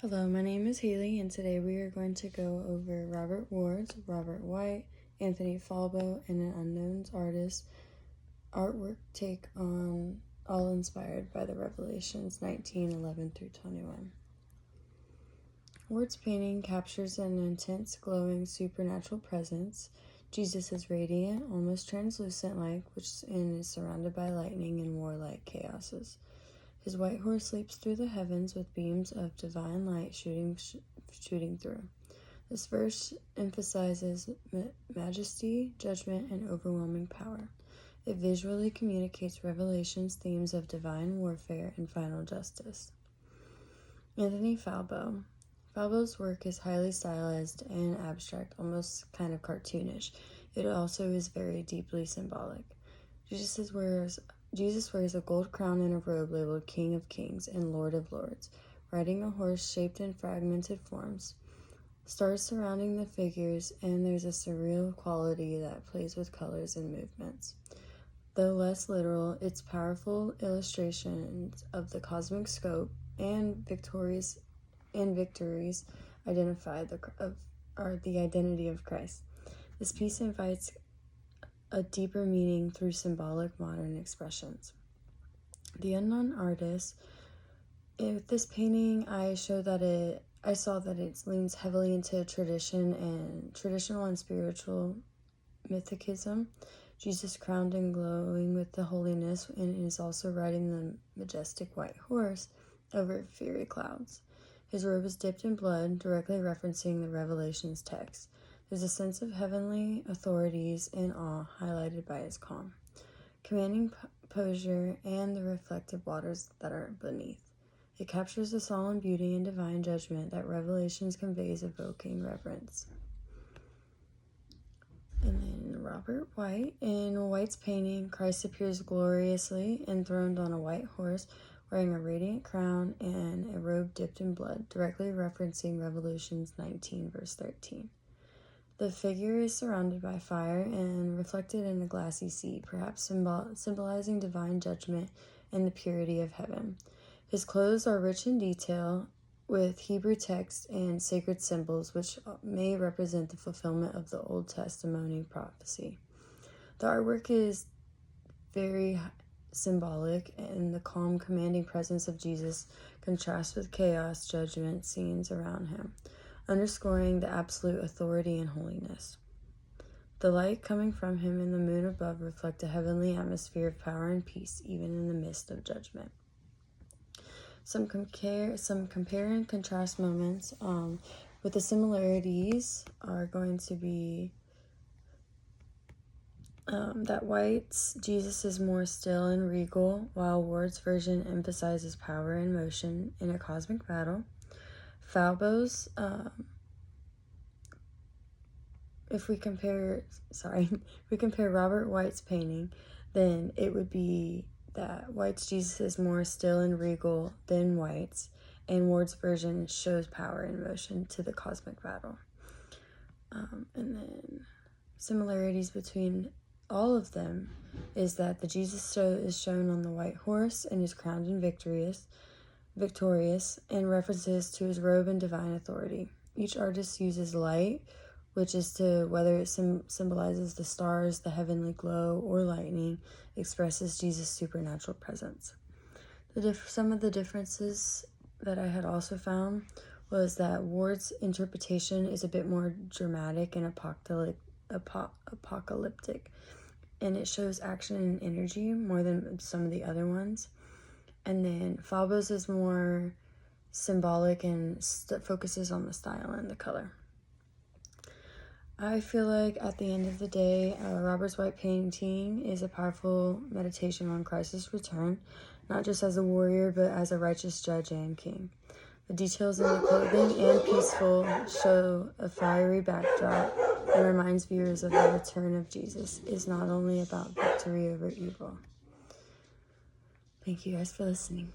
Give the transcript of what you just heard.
Hello, my name is Haley, and today we are going to go over Robert Ward's, Robert White, Anthony Falbo, and an Unknown Artist artwork take on All Inspired by the Revelations 19:11-21. Ward's painting captures an intense, glowing, supernatural presence. Jesus is radiant, almost translucent like, which is surrounded by lightning and warlike chaoses. His white horse leaps through the heavens with beams of divine light shooting through. This verse emphasizes majesty, judgment, and overwhelming power. It visually communicates Revelation's themes of divine warfare and final justice. Anthony Falbo. Falbo's work is highly stylized and abstract, almost kind of cartoonish. It also is very deeply symbolic. Jesus wears a gold crown and a robe labeled King of Kings and Lord of Lords, riding a horse shaped in fragmented forms. Stars surrounding the figures, and there's a surreal quality that plays with colors and movements. Though less literal, its powerful illustrations of the cosmic scope and victories identify the identity of Christ. This piece invites a deeper meaning through symbolic modern expressions. The Unknown Artist. With this painting, I saw that it leans heavily into traditional and spiritual mythicism. Jesus crowned and glowing with the holiness, and is also riding the majestic white horse over fiery clouds. His robe is dipped in blood, directly referencing the Revelations text. There's a sense of heavenly authorities and awe highlighted by his calm, commanding posture and the reflective waters that are beneath. It captures the solemn beauty and divine judgment that Revelations conveys, evoking reverence. And then Robert White. In White's painting, Christ appears gloriously enthroned on a white horse, wearing a radiant crown and a robe dipped in blood, directly referencing Revelations 19, verse 13. The figure is surrounded by fire and reflected in a glassy sea, perhaps symbolizing divine judgment and the purity of heaven. His clothes are rich in detail, with Hebrew text and sacred symbols, which may represent the fulfillment of the Old Testament prophecy. The artwork is very symbolic, and the calm, commanding presence of Jesus contrasts with chaos, judgment scenes around him, underscoring the absolute authority and holiness. The light coming from him and the moon above reflect a heavenly atmosphere of power and peace, even in the midst of judgment. Some compare and contrast moments with the similarities are going to be that White's Jesus is more still and regal, while Ward's version emphasizes power and motion in a cosmic battle. Falbo's, if we compare Robert White's painting, then it would be that White's Jesus is more still and regal than White's, and Ward's version shows power and motion to the cosmic battle. And then similarities between all of them is that the Jesus is shown on the white horse and is crowned and victorious, and references to his robe and divine authority. Each artist uses light, which is to whether it symbolizes the stars, the heavenly glow, or lightning, expresses Jesus' supernatural presence. Some of the differences that I had also found was that Ward's interpretation is a bit more dramatic and apocalyptic, and it shows action and energy more than some of the other ones. And then Falbo's is more symbolic and focuses on the style and the color. I feel like at the end of the day, Robert White's painting is a powerful meditation on Christ's return, not just as a warrior, but as a righteous judge and king. The details in the clothing and peaceful show a fiery backdrop and reminds viewers of the return of Jesus is not only about victory over evil. Thank you guys for listening.